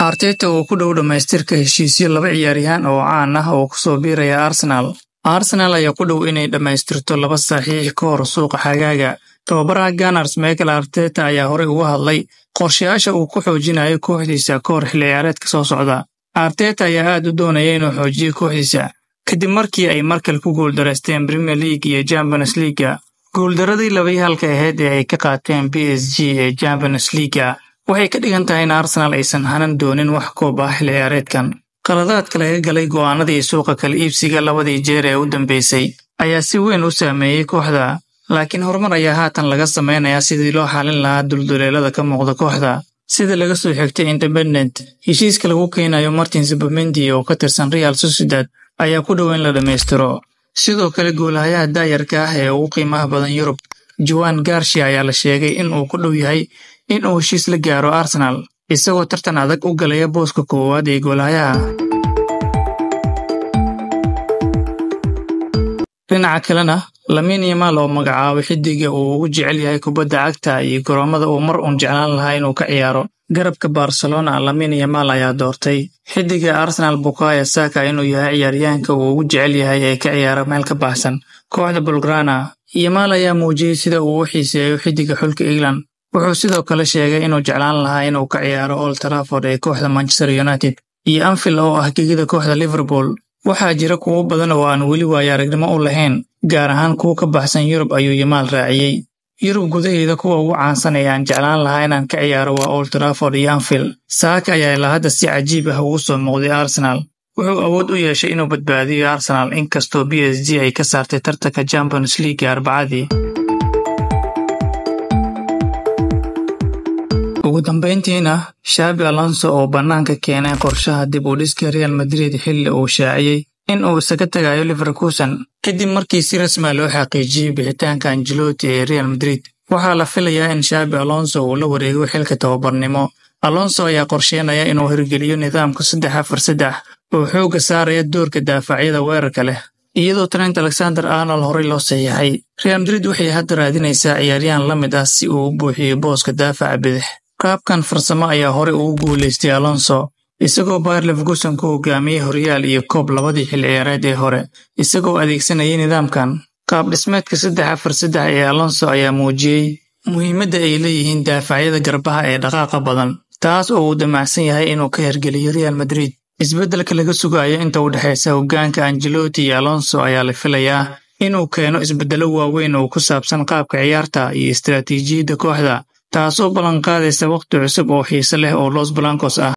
Arteta oo ku dhow dhamaystirka heshiisyo laba ciyaaryahan oo caan ah oo ku soo biiraya Arsenal. Arsenal ayaa ku dhow inay dhamaystirto laba saxiix ka hor suuqa xagaaga. Tababaraha Gunners Mikel Arteta ayaa horey uga hadlay qorshayaasha uu ku xoojinayo kooxdiisa ka hor xilli ciyaareedka soo socda. Arteta ayaa aad u doonaya inuu xoojiyo kooxdiisa kadib markii ay markale ku guuldareysteen Premier League iyo Champions League. Guuldaradii 2-1 ahayd ee ay ka qaateen PSG ee Champions League waxay ka dhigan tahay in Arsenal aysan hanan doonin wax koob ah xilli ciyaareedkan. Qaladaadka laga galay go'aanadii suuqa kala iibsiga labadii jeer ee u dambeysay ayaa si weyn u saameeyay kooxda, laakiin horumar ayaa haatan laga sameynayaa sidii loo xalin lahaa dulduleelada ka muuqda kooxda. Sida laga soo xigtay Independent, heshiiska lagu keenayo Martin Zubimendi oo ka tirsan Real Sociedad ayaa ku dhow in la dhamaystiro. Sidoo kale goolahayaha daayarka ah ee ugu qiimaha badan Yurub, Joan Garcia ayaa la sheegay in uu ku dhow yahay in uu heshiis la gaaro Arsenal, isagoo tartan adag u galaya booska koowaad ee goolahayaha. Dhinaca kalena, Lamine Yamal oo magacaabay xiddiga uu ugu jecel yahay kubadda cagta iyo garoomada uu mar uun jeclaan lahaa inuu ka ciyaaro garabka Barcelona. Lamine Yamal ayaa doortay xiddiga Arsenal Bukayo Saka inuu yahay ciyaaryahanka uu ugu jecel yahay ee ka ciyaara meel ka baxsan kooxda Blaugrana. Yamal ayaa muujiyay sida uu u xiiseeyo xiddiga xulka England. Wuxuu sidoo kale sheegay inuu jeclaan lahaa inuu ka ciyaaro Old Trafford ee kooxda Manchester United iyo Anfield oo ah gegida kooxda Liverpool. Waxaa jira kuwo badan oo aan weli waayo-aragnimo u lahayn, gaar ahaan kuwa ka baxsan Yurub, ayuu Yamal raaciyay. Yurub gudaheeda kuwa ugu caansan ee aan jeclaan lahaa inaan ka ciyaaro waa Old Trafford iyo Anfield. Saka ayaa ilaa hadda si cajiib ah ugu soo muuqday Arsenal. Wuxuu awood u yeeshay inuu badbaadiyo Arsenal inkastoo PSG ay ka saartay tartanka Champions League Arbacadii. Ugu dambeyntiina, Xabi Alonso oo bannaanka keenay qorshaha dib u dhiska Real Madrid xilli uu shaaciyay in uu isaga tagayo Leverkusen kadib markii si rasmi ah loo xaqiijiyay bixitaanka Ancelotti ee Real Madrid. Waxaa la filayaa in Xabi Alonso uu la wareego xilka tababarnimo. Alonso ayaa qorsheynaya inuu hirgeliyo nidaamka 3-4-3 oo xooga saaraya doorka daafacyada weerarka leh, iyadoo Trent Alexander-Arnold horey loo saxiixay. Real Madrid waxay hadda raadinaysaa ciyaaryahan la mid ah si uu u buuxiyo booska daafaca bidix. Qaabkan farsamo ayaa horey ugu guuleystay Alonso, isagoo Bayer Leverkusen ku hogaamiyay horyaal iyo koob labadii xilli ciyaareed ee hore. Isagoo adeegsanayay nidaamkan, qaab dhismeedka 3-4-3 ee Alonso ayaa muujiyay muhiimadda ay leeyihiin daafacyada garbaha ee dhaqaaqa badan, taas oo uu damacsan yahay inuu ka hirgeliyo Real Madrid. Isbeddelka laga sugayo inta u dhaxaysa hoggaanka Ancelotti iyo Alonso ayaa la filayaa inuu keeno isbeddelo waaweyn oo ku saabsan qaabka ciyaarta iyo istiraatiijiyadda kooxda, taasoo ballan qaadaysa waqti cusub oo xiiso leh oo Los Blancos ah.